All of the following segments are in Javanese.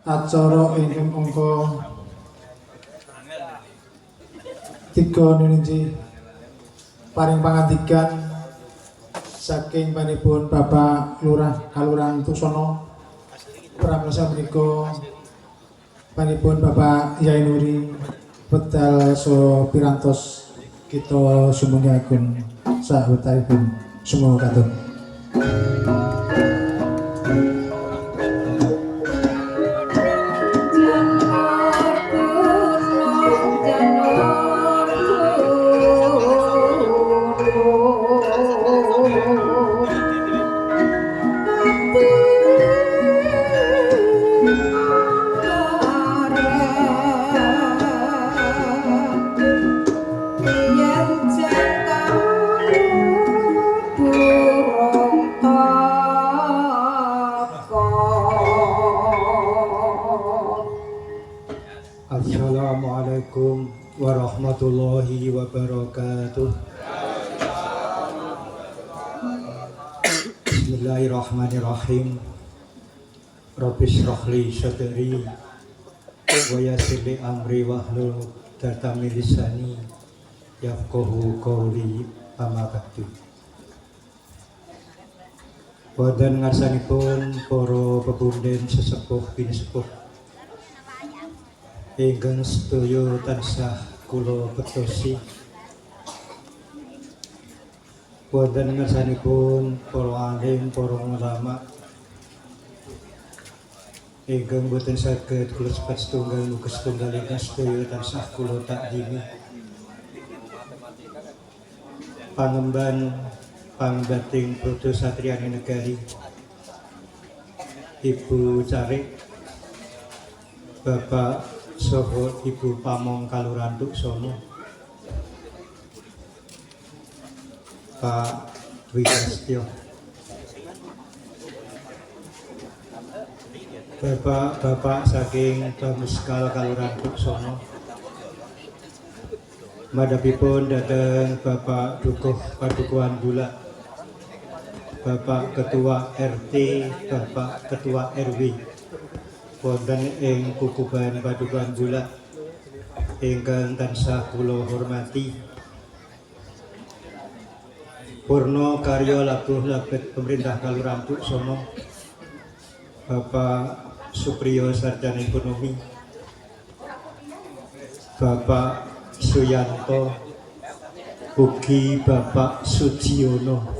acara ingkang angka 3 ninji paring pangandikan saking panipun Bapak Lurah Kalurahan Tuksono pramila menika panipun Bapak Yai Nuri wedal so pirantos kita sumanggaken sahabatipun semua katun. Assalamualaikum warahmatullahi wabarakatuh. Bismillahirrahmanirrahim. Rabbi shrah li sadri wa yassir li amri wahlul 'uqdatam min lisani yafqahu qawli. Amma ba'du. Wonten ngarsanipun para pepunden sesepuh pinesepuh ingkang sedaya tansah kula bektosi, wonten ngarsanipun para alim, para ulama ingkang boten saged kula sebat setunggal muga setunggal ingkang sedaya tansah kula takdimi. Pangemban pangbating Brodo Satriani Negari Ibu Carik, Bapak saha Ibu Pamong Kalurahan Tuksono, Pak Dwi Prasetyo, Bapak-bapak saking Bamuskal Kalurahan Tuksono, madhapipun dhateng Bapak Dukuh Padukuhan Bulak, Bapak Ketua RT, Bapak Ketua RW wonten ing Kukuban Padukuhan Bulak ingkang tansah kula hormati, Purna Karya Labuh Labet Pemerintah Kalurahan Tuksono, Bapak Supriyo Sarjana Ekonomi, Bapak Suyanto, ugi Bapak Sujiono.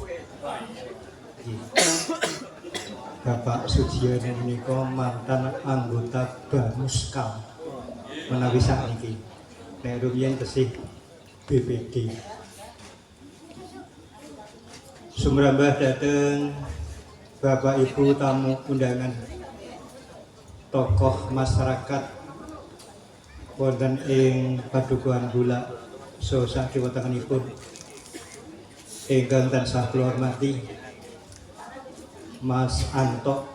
Bapak Sujiono menika mantan anggota Bamuskal menawi sakniki nek rumiyin tesih BPD. Sumrambah dhateng Bapak Ibu tamu undangan, tokoh masyarakat wonten ing Padukuhan Bulak saha sakiwatanganipun ingkang tansah kula hormati, Mas Anto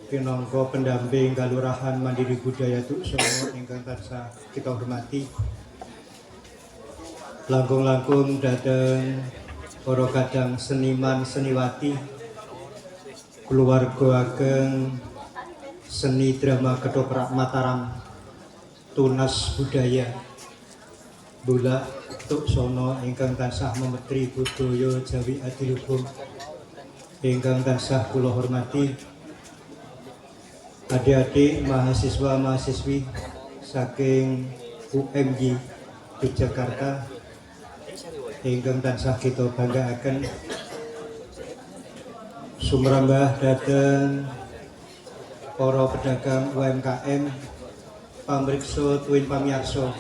minangka pendamping Kalurahan Mandiri Budaya Tuksono ingkang tansah kita hormati, langkung-langkung dhateng para kadang seniman seniwati, keluarga ageng seni drama Ketoprak Mataram, Tunas Budaya Bulak Tuksono ingkang tansah memetri budaya Jawi Adiluhung ingkang tansah kula hormati, adik-adik mahasiswa mahasiswi saking UMY Yogyakarta ingkang tansah kita banggaaken, sumrambah dhateng para pedagang UMKM, pamriksa tuwin pamiyarsa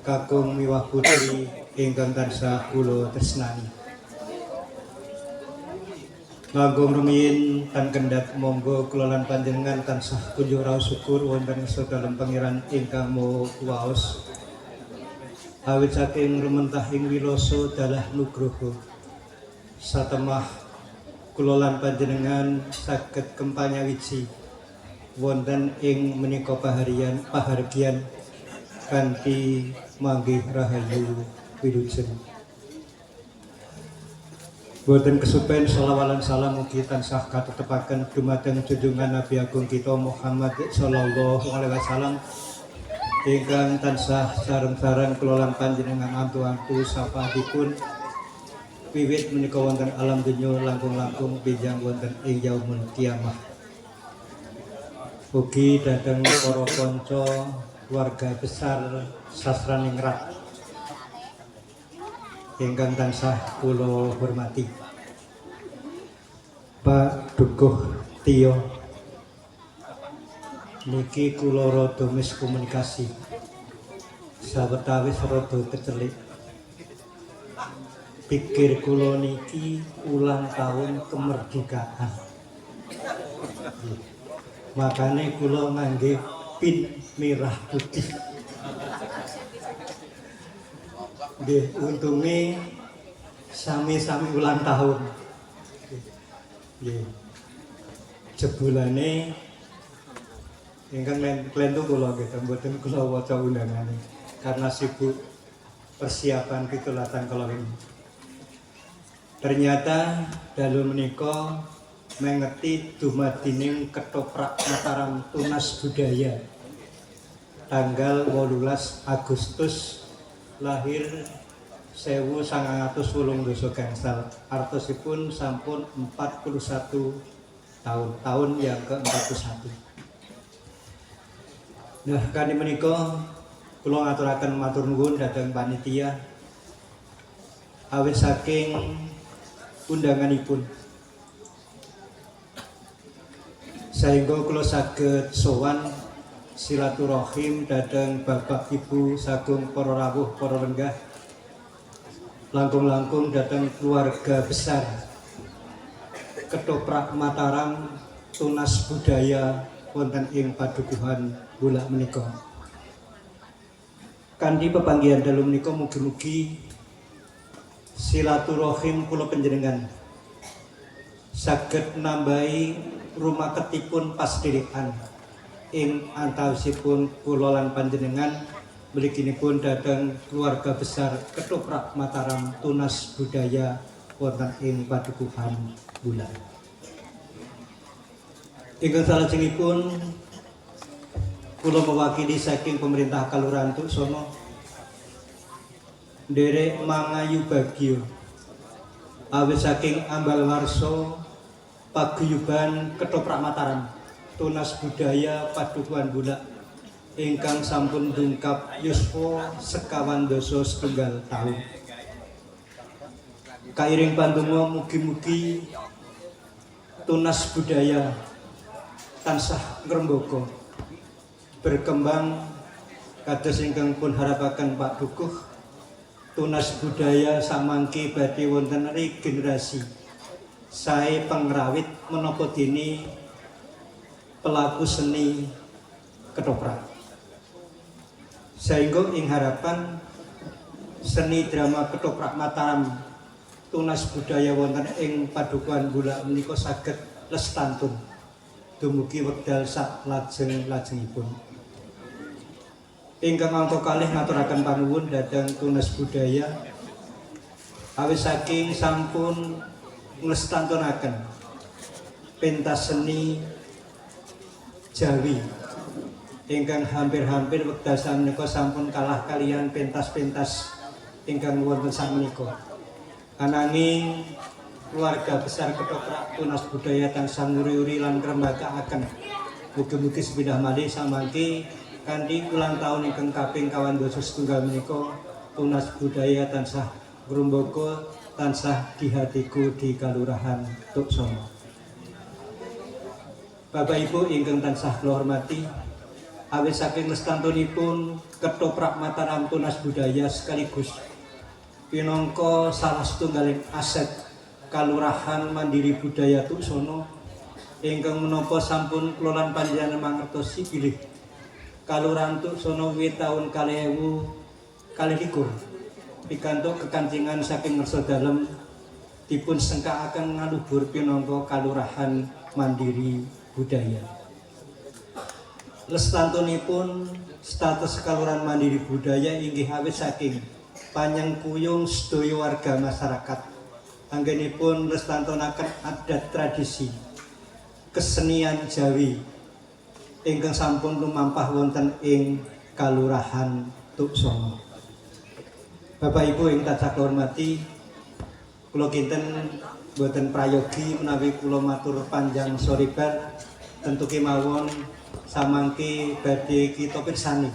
kakung miwah putri ingkang tansah kula tresnani. Langkung rumiyin tan kendhat monggo kula lan panjenengan tansah kunjuk raos syukur wonten sedalem pangeran ingkang maha kuwaos, awit saking rumentahing wilasa dalah nugroho satemah kula lan panjenengan saged kempanyawiji wonten ing menika pahargyan kanthi manggih rahayu wilujeng. Boten kesupen sholawat salam mugi tansah katetepaken dumateng junjungan Nabi Agung kita Muhammad sallallahu alaihi wasallam ingkang tansah sareng-sareng kula lan panjenengan antu-antu sapadipun wiwit menika wonten alam donya langkung-langkung pinjang wonten ing yaumul kiamah. Ugi dhateng para kanca warga besar Sasraningrat ingkang tansah kula hormati. Pak Dukuh Tio niki kula rada miskomunikasi sawetawis rada kecelik. Pikir kula niki ulang tahun kemerdekaan. Makane kula ngangge pin merah putih. Nggih, untunge sami-sami ulang tahun. Nggih. Jebulane ingkang klentu kula nggih mboten kula waca undangane karena sibuk persiapan pitulatan kala ini. Ternyata dalu menika mengeti dumadining ketoprak Mataram Tunas Budaya tanggal 18 Agustus lahir 1980 gangsal, artosipun sampun 41 tahun yang ke-41. Nah, kali menika kula ngaturaken matur nuwun dhateng panitia awit saking undanganipun sehingga kula saged sowan silaturahim dhateng Bapak Ibu sagung para rawuh para lenggah langkung-langkung dhateng keluarga besar Ketoprak Mataram Tunas Budaya wonten ing padukuhan Bulak menika. Kanthi pepanggihan dalu menika mugi-mugi silaturahim kula panjenengan saged nambahi rumaketipun pasdherekan ing antawisipun kula lan panjenengan mliginipun dhateng keluarga besar Ketoprak Mataram Tunas Budaya wonten ing padukuhan Bulak. Ingkang salajengipun kula mewakili saking pemerintah Kalurahan Tuksono nderek mangayu bagyo awit saking ambal warsa paguyuban Ketoprak Mataram Tunas Budaya Padukuhan Bulak ingkang sampun dungkap yuswa 91 tahun. Kairing pandonga mugi-mugi Tunas Budaya tansah ngrembaka berkembang kados ingkang pun harapaken Pak Dukuh. Tunas Budaya samangke badhe wonten regenerasi sae pengrawit menapa dene pelaku seni ketoprak. Sehingga ing harapan seni drama Ketoprak Mataram Tunas Budaya wonten ing padukuhan Bulak menika saged lestantun dumugi wekdal sak lajeng-lajengipun. Ingkang angka kalih ngaturaken panuwun dhateng Tunas Budaya awit saking sampun nglestantunaken pentas seni Jawi ingkang hampir-hampir wekdal samenika sampun kalah kaliyan pentas-pentas ingkang wonten sakmenika. Ananging keluarga besar Ketoprak Tunas Budaya tansah nguri-uri lan ngrembakakaken mugi-mugi sepindah malih samangke kanthi ulang tahun ingkang kaping 21 menika Tunas Budaya tansah ngrumbaka tansah di hatiku di Kalurahan Tuksono. Bapak Ibu ingkang tansah kula hormati, awit saking lestantunipun Ketoprak Mataram Tunas Budaya sekaligus pinangka salah setunggaling aset Kalurahan Mandiri Budaya Tuksono ingkang menapa sampun kula lan panjenengan mangertosi bilih Kalurahan Tuksono wiwit taun 2021 pikantuk kekancingan saking ngersa dalem dipun sengkakaken ngaluhur pinangka Kalurahan Mandiri Budaya. Lestantunipun status Kalurahan Mandiri Budaya inggih awit saking panyengkuyung sedaya warga masyarakat anggenipun lestantunaken adat tradisi kesenian Jawi ingkang sampun lumampah wonten ing Kalurahan Tuksono. Bapak Ibu ing tansah hormati, kula kinten boten prayogi menawi kula matur panjang soribar tentu kemawon samangke badhe kita pirsani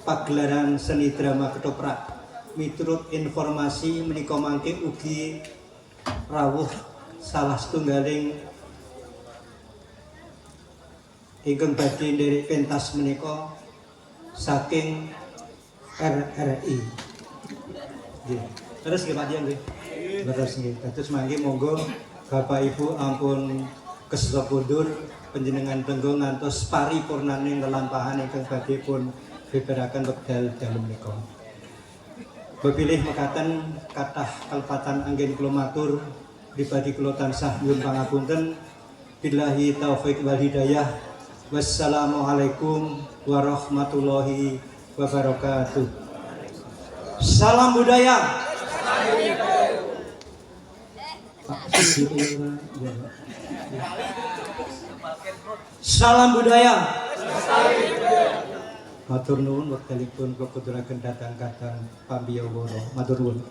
pagelaran seni drama ketoprak. Miturut informasi menika mangke ugi rawuh salah setunggaling ingkang badhe nderek pentas menika saking RRI. Nggih. Terus nggih Pak Dian nggih. Terus nggih. Dados mangke monggo Bapak Ibu ampun kesesa kundur panjenengan tenggo ngantos paripurnaning lelampahan ingkang badhe pun beberaken wekdal dalem menika. Bepilih mekaten kathah kalepatan anggen kula matur pribadi kula tansah nyuwun pangapunten. Billahi taufik wal hidayah. Wassalamualaikum warahmatullahi wabarakatuh. Salam budaya. Salam budaya. Matur nuwun wektalipun kula kuduraken datang kadang pambiyawara. Matur nuwun.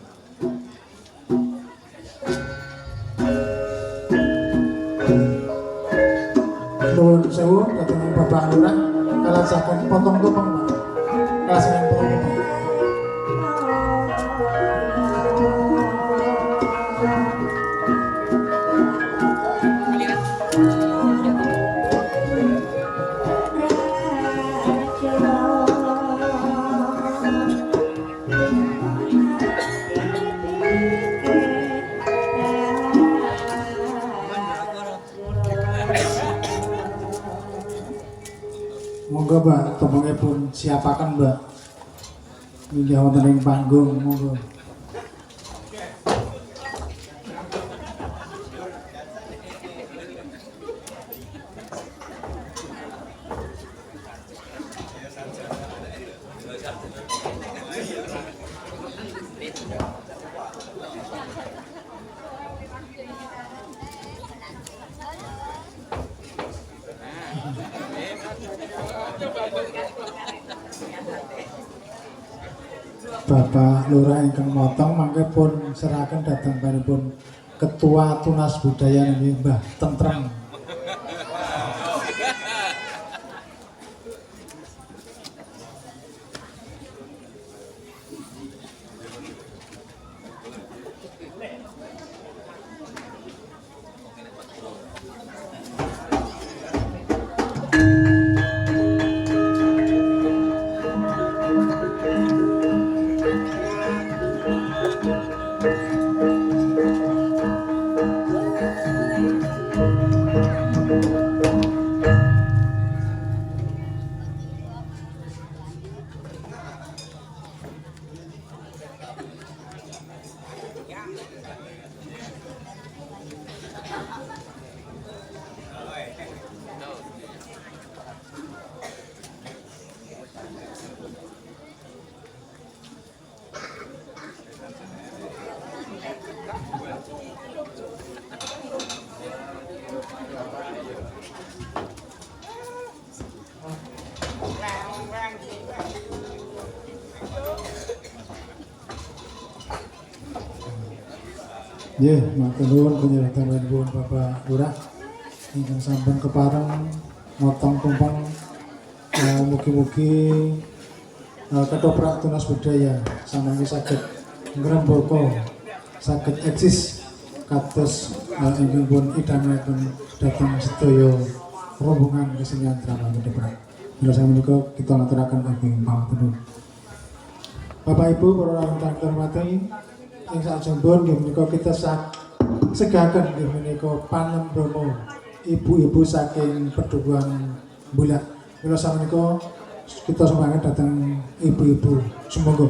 Nuwun sewu dhateng Bapak Lurah kalasaken potong topeng Pak. Kalasaken potong topeng. Monggo Mbak, topengnya pun siapakan Mbak. Ini wonten ing panggung, monggo. Bapak Lurah ingkang motong mangke pun seraken dhateng panjenenganipun Ketua Tunas Budaya niki Mbah Tentrem. Nggih, matur nuwun panjenenganipun Bapak Lurah ingkang sampun kepareng motong tumpeng. Mugi-mugi ketoprak tunas budaya samangke saged ngrembaka, saged eksis kados ingkang pun idamipun dhateng sedaya rombongan kesenian drama ketoprak. Mila samenika kita ngaturaken ageng pangapunten. Bapak Ibu para ingkang hormati, ing sajembon nggih menika kita segaken nggih menika panembromo ibu-ibu saking Pedukuhan Bulak. Mila samenika kita semangat datang ibu-ibu sumangga.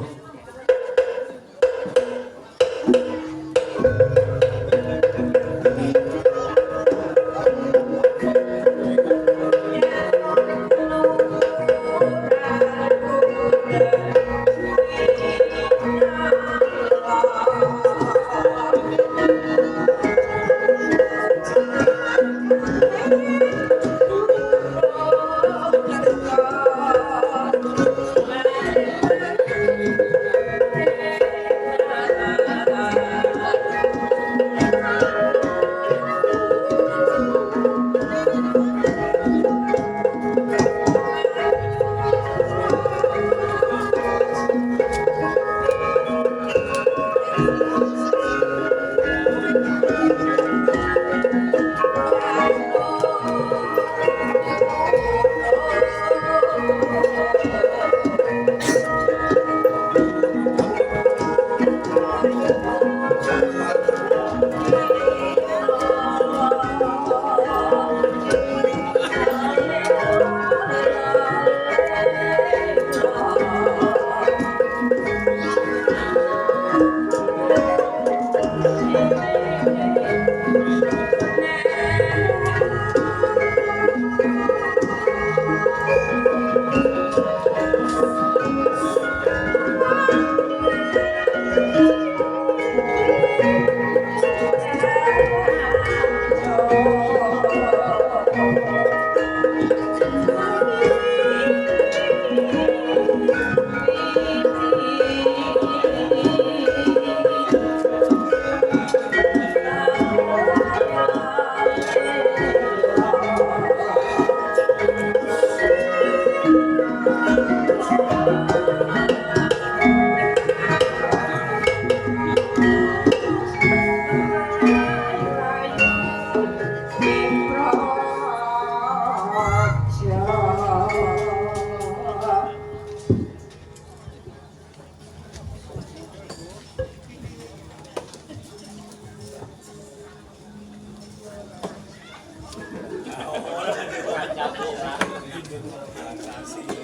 Amen.